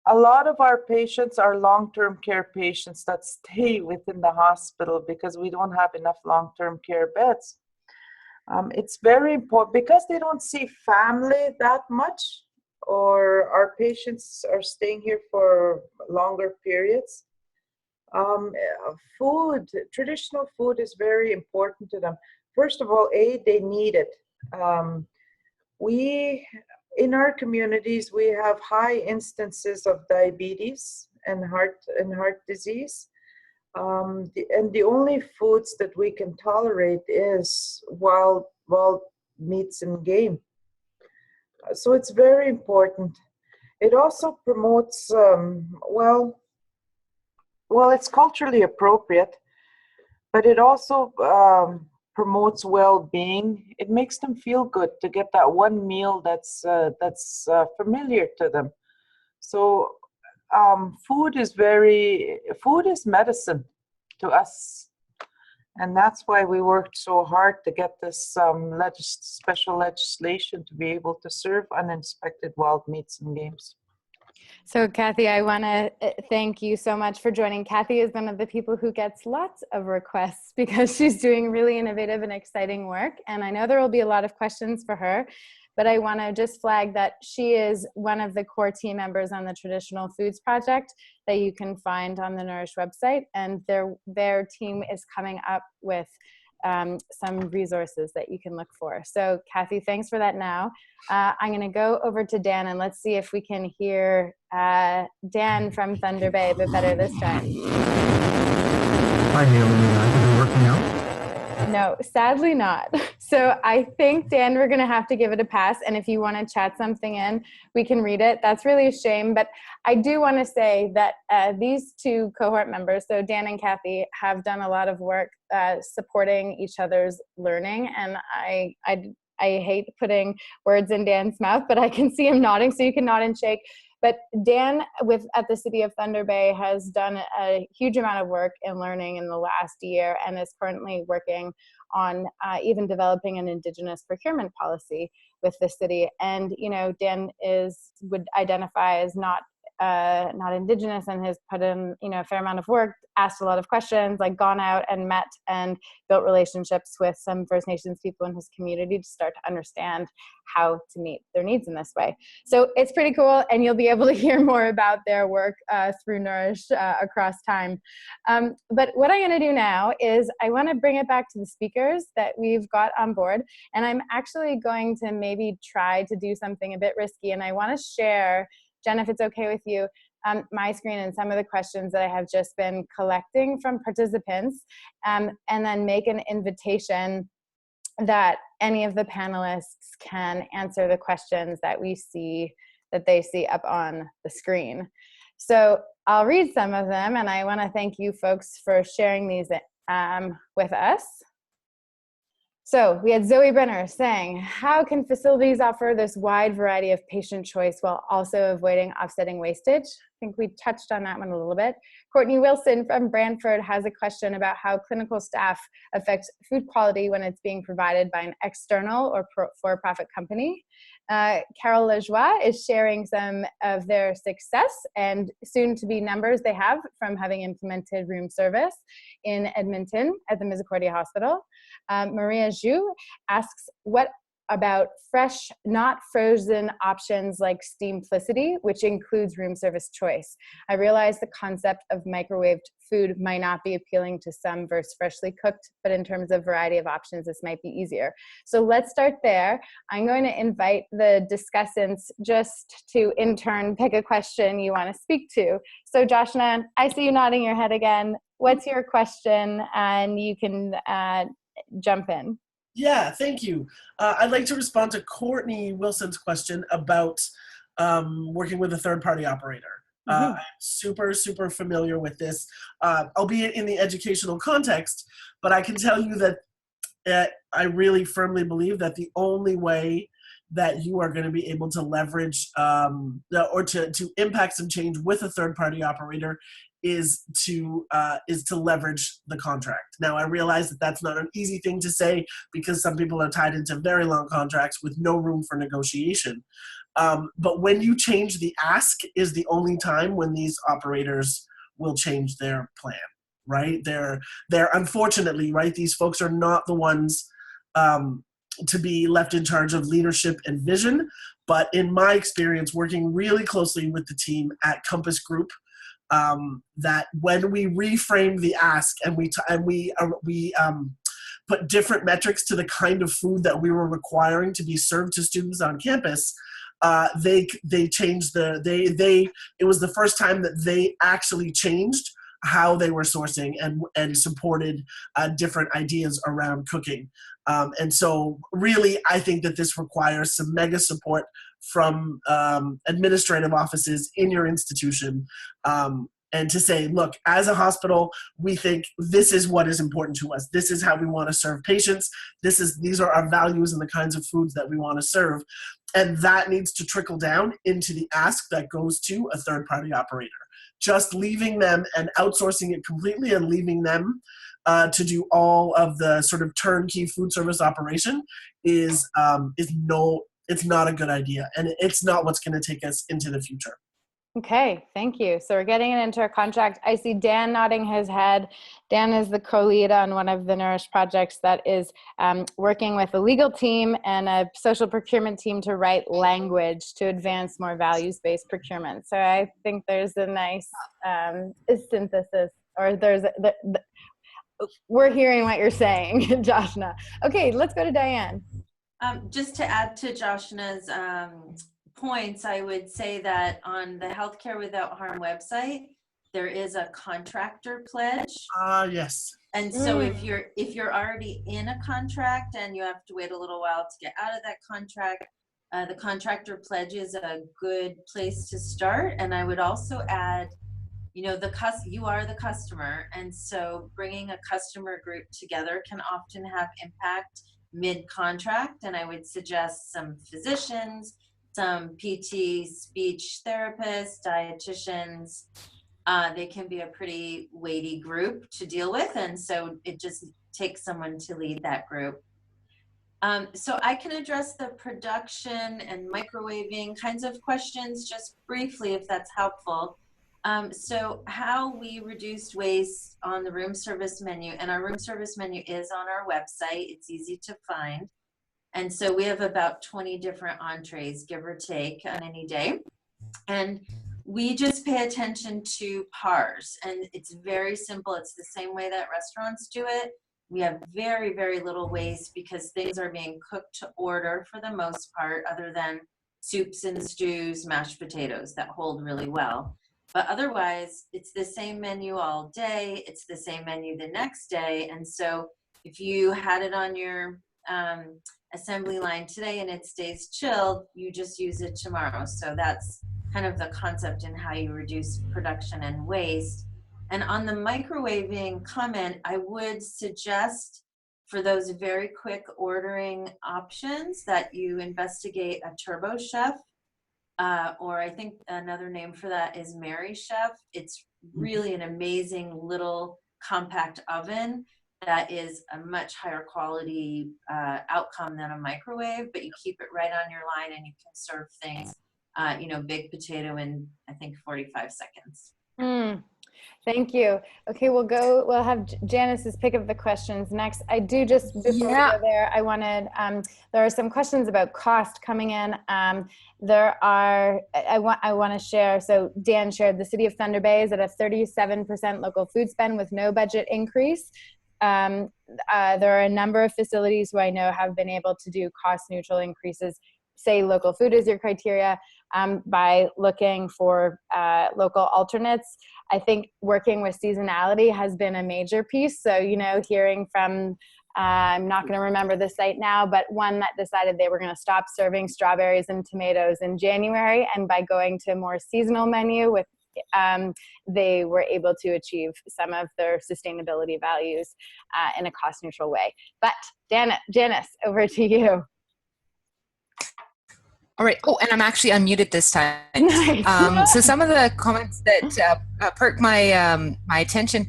a lot of our patients are long-term care patients that stay within the hospital because we don't have enough long-term care beds. It's very important because they don't see family that much, or our patients are staying here for longer periods. Traditional food is very important to them. First of all, they need it. We in our communities, we have high instances of diabetes and heart disease. And the only foods that we can tolerate is wild meats and game. So it's very important. It also promotes, it's culturally appropriate, but it also promotes well-being. It makes them feel good to get that one meal that's familiar to them. So food is medicine to us. And that's why we worked so hard to get this special legislation to be able to serve uninspected wild meats and games. So Cathy, I want to thank you so much for joining. Cathy is one of the people who gets lots of requests because she's doing really innovative and exciting work. And I know there will be a lot of questions for her, but I want to just flag that she is one of the core team members on the Traditional Foods Project that you can find on the Nourish website. And their team is coming up with some resources that you can look for. So Cathy, thanks for that now. I'm going to go over to Dan and let's see if we can hear Dan from Thunder Bay a bit better this time. Hi, Naomi. Is it working out? No, sadly not. So I think, Dan, we're going to have to give it a pass. And if you want to chat something in, we can read it. That's really a shame. But I do want to say that these two cohort members, so Dan and Cathy, have done a lot of work supporting each other's learning. And I hate putting words in Dan's mouth, but I can see him nodding, so you can nod and shake. But Dan at the City of Thunder Bay has done a huge amount of work in learning in the last year and is currently working on even developing an Indigenous procurement policy with the city. And, you know, Dan would identify as not Indigenous and has put in, you know, a fair amount of work, asked a lot of questions, like gone out and met and built relationships with some First Nations people in his community to start to understand how to meet their needs in this way. So it's pretty cool, and you'll be able to hear more about their work through Nourish across time. But what I'm going to do now is I want to bring it back to the speakers that we've got on board, and I'm actually going to maybe try to do something a bit risky, and I want to share, Jen, if it's okay with you, my screen and some of the questions that I have just been collecting from participants, and then make an invitation that any of the panelists can answer the questions that they see up on the screen. So I'll read some of them, and I want to thank you folks for sharing these with us. So we had Zoe Brenner saying, how can facilities offer this wide variety of patient choice while also avoiding offsetting wastage? I think we touched on that one a little bit. Courtney Wilson from Brantford has a question about how clinical staff affect food quality when it's being provided by an external or for-profit company. Carol Lajoie is sharing some of their success and soon-to-be numbers they have from having implemented room service in Edmonton at the Misericordia Hospital. Maria Zhu asks, what about fresh, not frozen options like Steamplicity, which includes room service choice? I realize the concept of microwaved food might not be appealing to some versus freshly cooked, but in terms of variety of options, this might be easier. So let's start there. I'm going to invite the discussants just to in turn pick a question you want to speak to. So Joshna, I see you nodding your head again. What's your question? And you can jump in. Yeah, thank you. I'd like to respond to Courtney Wilson's question about working with a third-party operator. I'm super familiar with this, albeit in the educational context, but I can tell you that I really firmly believe that the only way that you are going to be able to leverage or to impact some change with a third-party operator is to leverage the contract. Now, I realize that that's not an easy thing to say because some people are tied into very long contracts with no room for negotiation. But when you change the ask is the only time when these operators will change their plan, right? They're unfortunately, right, these folks are not the ones to be left in charge of leadership and vision. But in my experience, working really closely with the team at Compass Group, that when we reframe the ask and we put different metrics to the kind of food that we were requiring to be served to students on campus, they changed it was the first time that they actually changed how they were sourcing and supported different ideas around cooking. And so really, I think that this requires some mega support from administrative offices in your institution, and to say, look, as a hospital, we think this is what is important to us. This is how we want to serve patients. These are our values and the kinds of foods that we want to serve. And that needs to trickle down into the ask that goes to a third-party operator. Just leaving them and outsourcing it completely and leaving them to do all of the sort of turnkey food service operation it's not a good idea. And it's not what's going to take us into the future. Okay, thank you. So we're getting it into our contract. I see Dan nodding his head. Dan is the co-lead on one of the Nourish projects that is working with a legal team and a social procurement team to write language to advance more values-based procurement. So I think there's a nice synthesis, or we're hearing what you're saying, Joshna. Okay, let's go to Diane. Just to add to Joshna's points, I would say that on the Healthcare Without Harm website, there is a contractor pledge. Yes. And so if you're already in a contract and you have to wait a little while to get out of that contract, the contractor pledge is a good place to start. And I would also add, you are the customer, and so bringing a customer group together can often have impact mid-contract. And I would suggest some physicians, some PT, speech therapists, dietitians. They can be a pretty weighty group to deal with, and so it just takes someone to lead that group. So I can address the production and microwaving kinds of questions just briefly, if that's helpful. So how we reduced waste on the room service menu, and our room service menu is on our website. It's easy to find. And so we have about 20 different entrees, give or take, on any day. And we just pay attention to PARs. And it's very simple. It's the same way that restaurants do it. We have very, very little waste because things are being cooked to order for the most part, other than soups and stews, mashed potatoes that hold really well. But otherwise, it's the same menu all day. It's the same menu the next day. And so if you had it on your assembly line today and it stays chilled, you just use it tomorrow. So that's kind of the concept in how you reduce production and waste. And on the microwaving comment, I would suggest for those very quick ordering options that you investigate a Turbo Chef, or I think another name for that is Mary Chef. It's really an amazing little compact oven that is a much higher quality outcome than a microwave, but you keep it right on your line and you can serve things, baked potato in, I think, 45 seconds. Thank you. Okay, we'll have Janice's pick up the questions next. I do just, before we go there, I wanted, there are some questions about cost coming in. I want to share, so Dan shared the City of Thunder Bay is at a 37% local food spend with no budget increase. There are a number of facilities who I know have been able to do cost neutral increases, say local food is your criteria, by looking for local alternates. I think working with seasonality has been a major piece. So, hearing from, I'm not going to remember the site now, but one that decided they were going to stop serving strawberries and tomatoes in January. And by going to a more seasonal menu with they were able to achieve some of their sustainability values in a cost neutral way. But Janice, over to you. All right. Oh, and I'm actually unmuted this time. Nice. So some of the comments that perked my my attention.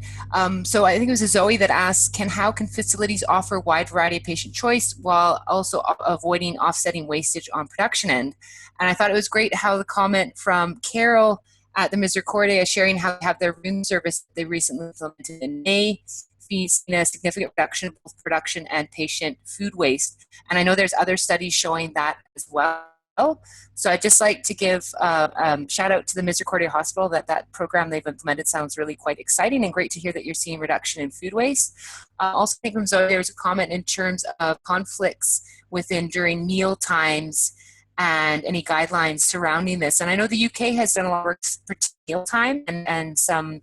So I think it was Zoe that asked, how can facilities offer a wide variety of patient choice while also avoiding offsetting wastage on production end? And I thought it was great how the comment from Carol at the Misericordia sharing how they have their room service they recently implemented in May, seen a significant reduction in both production and patient food waste. And I know there's other studies showing that as well. So I'd just like to give shout out to the Misericordia Hospital that program they've implemented sounds really quite exciting, and great to hear that you're seeing reduction in food waste. Also, I think from Zoe, there's a comment in terms of conflicts during meal times and any guidelines surrounding this. And I know the UK has done a lot of work for mealtime and some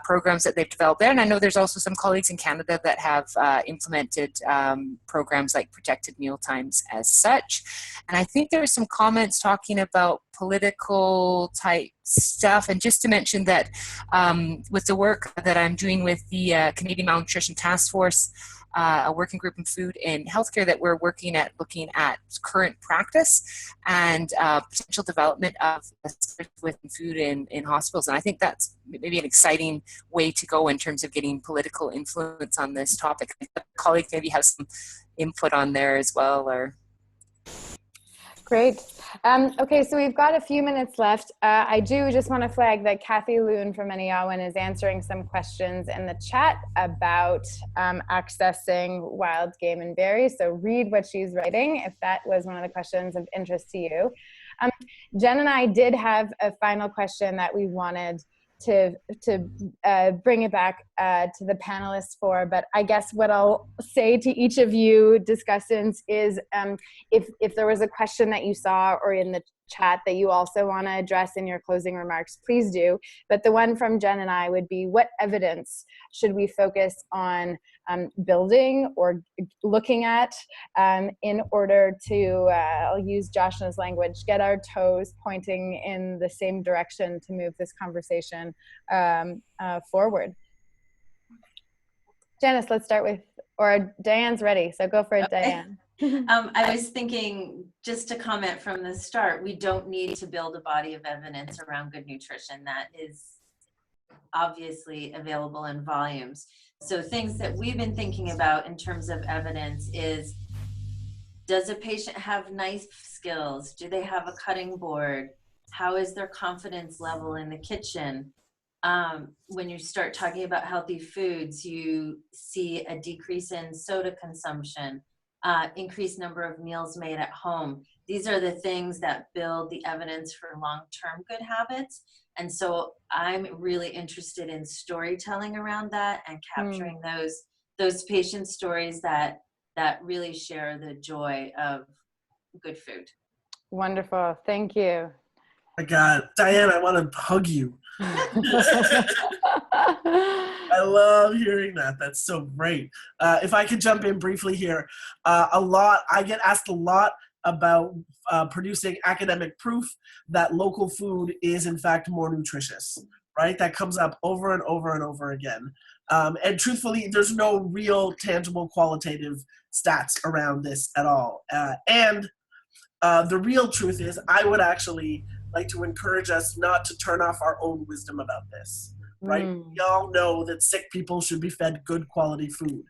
programs that they've developed there. And I know there's also some colleagues in Canada that have implemented programs like protected meal times as such. And I think there were some comments talking about political type stuff. And just to mention that with the work that I'm doing with the Canadian Malnutrition Task Force, a working group in food and healthcare, that we're looking at current practice and potential development of within food in hospitals. And I think that's maybe an exciting way to go in terms of getting political influence on this topic. A colleague maybe has some input on there as well. Or Great. Okay, so we've got a few minutes left. I do just want to flag that Cathy Loon from Eniawan is answering some questions in the chat about accessing wild game and berries. So read what she's writing if that was one of the questions of interest to you. Jen and I did have a final question that we wanted to bring it back to the panelists for, but I guess what I'll say to each of you discussants is if there was a question that you saw or in the chat that you also want to address in your closing remarks, please do. But the one from Jen and I would be, what evidence should we focus on building or looking at in order to, I'll use Joshna's language, get our toes pointing in the same direction to move this conversation forward? Janice, let's start with, or Diane's ready, so go for it, Okay. Diane. I was thinking, just to comment from the start, we don't need to build a body of evidence around good nutrition. That is obviously available in volumes. So things that we've been thinking about in terms of evidence is, does a patient have knife skills? Do they have a cutting board? How is their confidence level in the kitchen? When you start talking about healthy foods, you see a decrease in soda consumption, increased number of meals made at home. These are the things that build the evidence for long-term good habits. And so I'm really interested in storytelling around that and capturing those patient stories that really share the joy of good food. Wonderful, thank you. My God, Diane, I want to hug you. I love hearing that. That's so great. If I could jump in briefly here, I get asked a lot about producing academic proof that local food is in fact more nutritious, right? That comes up over and over and over again. And truthfully, there's no real tangible qualitative stats around this at all. And the real truth is, I would actually like to encourage us not to turn off our own wisdom about this, right? We all know that sick people should be fed good quality food.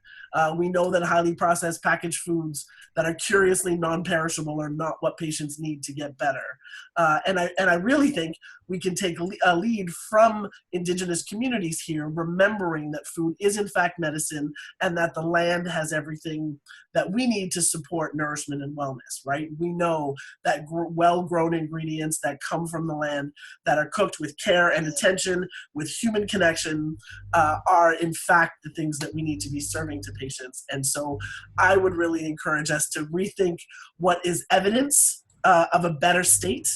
We know that highly processed packaged foods that are curiously non-perishable are not what patients need to get better. And I really think we can take a lead from Indigenous communities here, remembering that food is in fact medicine and that the land has everything that we need to support nourishment and wellness, right? We know that well-grown ingredients that come from the land, that are cooked with care and attention, with human connection, are in fact the things that we need to be serving to patients. And so I would really encourage us to rethink what is evidence of a better state,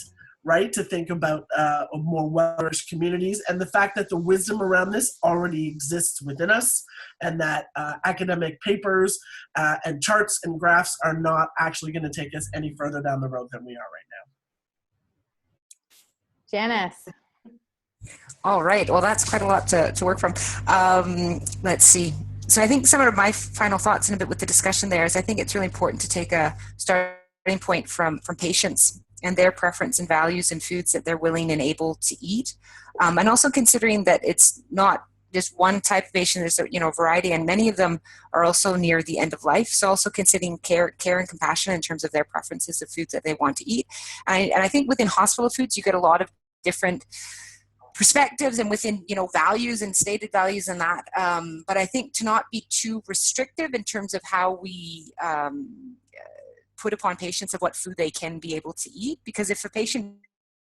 right? To think about more well-nourished communities, and the fact that the wisdom around this already exists within us, and that academic papers and charts and graphs are not actually going to take us any further down the road than we are right now. Janice. all right, well, that's quite a lot to work from. Let's see. So I think some of my final thoughts in a bit with the discussion there is I think it's really important to take a starting point from patients and their preference and values in foods that they're willing and able to eat. And also considering that it's not just one type of patient, there's a variety, and many of them are also near the end of life. So also considering care and compassion in terms of their preferences of foods that they want to eat. And I think within hospital foods, you get a lot of different perspectives and within values and stated values and that. But I think to not be too restrictive in terms of how we put upon patients of what food they can be able to eat, because if a patient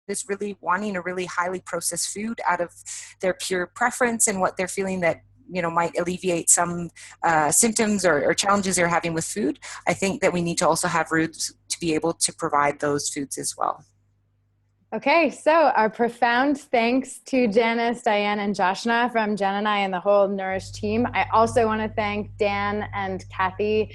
is really wanting a really highly processed food out of their pure preference and what they're feeling that might alleviate some symptoms or challenges they're having with food, I think that we need to also have routes to be able to provide those foods as well. Okay, so our profound thanks to Janice, Diane, and Joshna from Jen and I and the whole Nourish team. I also want to thank Dan and Cathy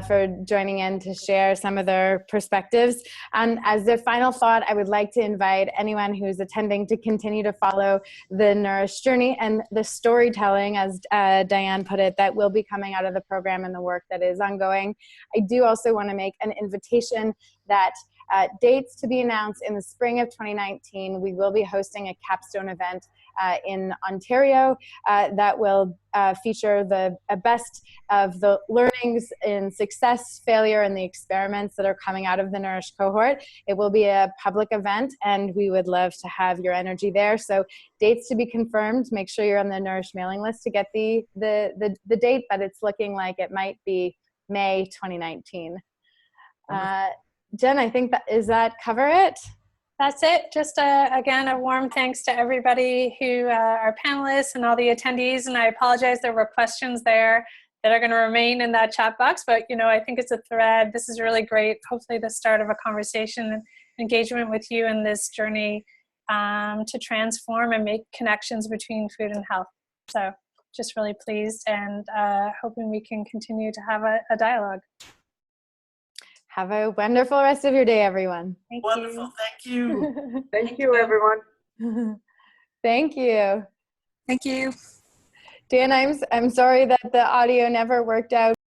for joining in to share some of their perspectives. And as a final thought, I would like to invite anyone who's attending to continue to follow the Nourish journey and the storytelling, as Diane put it, that will be coming out of the program and the work that is ongoing. I do also want to make an invitation that dates to be announced in the spring of 2019. We will be hosting a capstone event in Ontario that will feature the best of the learnings in success, failure, and the experiments that are coming out of the Nourish cohort. It will be a public event, and we would love to have your energy there. So dates to be confirmed. Make sure you're on the Nourish mailing list to get the date, but it's looking like it might be May 2019. Jen, I think does that cover it? That's it. Just again, a warm thanks to everybody who are panelists and all the attendees. And I apologize, there were questions there that are going to remain in that chat box, but I think it's a thread. This is really great. Hopefully the start of a conversation and engagement with you in this journey to transform and make connections between food and health. So just really pleased and hoping we can continue to have a dialogue. Have a wonderful rest of your day, everyone. Wonderful. Thank you. Thank you, everyone. Thank you. Thank you. Dan, I'm sorry that the audio never worked out.